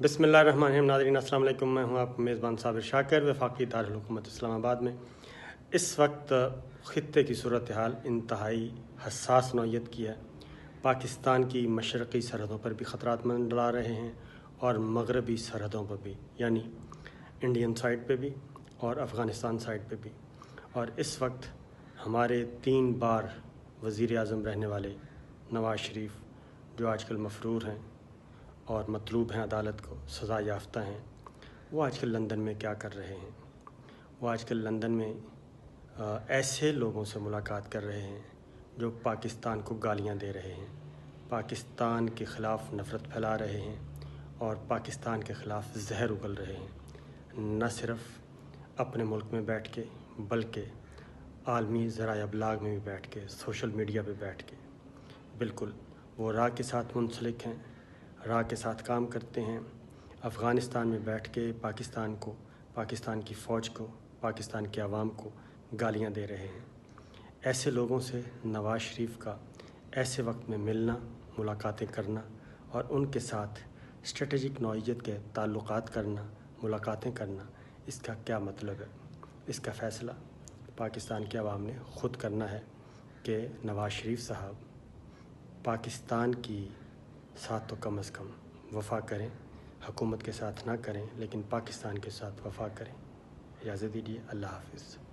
बिस्मिल्लाहिर्रहमानिर्रहीम। नाज़रीन अस्सलाम वालेकुम। मैं हूं आपका मेज़बान साबिर शाकिर वफाकी दारुल हुकूमत इस्लामाबाद में। इस वक्त ख़ित्ते की सूरत हाल इंतहाई हसास नौइयत की है। पाकिस्तान की मशरक़ी सरहदों पर भी ख़तरात मंडरा रहे हैं और मगरबी सरहदों पर भी, यानी इंडियन साइड पे भी और अफ़ग़ानिस्तान साइड पे भी। और इस वक्त हमारे 3 बार वज़ीर आज़म रहने वाले नवाज़ शरीफ, जो आजकल मफ़रूर हैं और मतलूब हैं, अदालत को सज़ा याफ्ता हैं, वो आजकल लंदन में क्या कर रहे हैं? वो आजकल लंदन में ऐसे लोगों से मुलाकात कर रहे हैं जो पाकिस्तान को गालियां दे रहे हैं, पाकिस्तान के ख़िलाफ़ नफ़रत फैला रहे हैं और पाकिस्तान के ख़िलाफ़ जहर उगल रहे हैं। न सिर्फ़ अपने मुल्क में बैठ के, बल्कि आलमी ज़राए अबलाग में भी बैठ के, सोशल मीडिया पे बैठ के, बिल्कुल वो राह के साथ मुंसलिक हैं, राह के साथ काम करते हैं। अफ़ग़ानिस्तान में बैठ के पाकिस्तान को, पाकिस्तान की फ़ौज को, पाकिस्तान की आवाम को गालियां दे रहे हैं। ऐसे लोगों से नवाज़ शरीफ का ऐसे वक्त में मिलना, मुलाकातें करना और उनके साथ स्ट्रेटेजिक नौइयत के ताल्लुक़ात करना, मुलाकातें करना, इसका क्या मतलब है? इसका फ़ैसला पाकिस्तान की आवाम ने ख़ुद करना है कि नवाज़ शरीफ साहब पाकिस्तान की साथ तो कम अज़ कम वफ़ा करें, हुकूमत के साथ ना करें लेकिन पाकिस्तान के साथ वफ़ा करें। इजाज़त दीजिए। अल्लाह हाफ़िज़।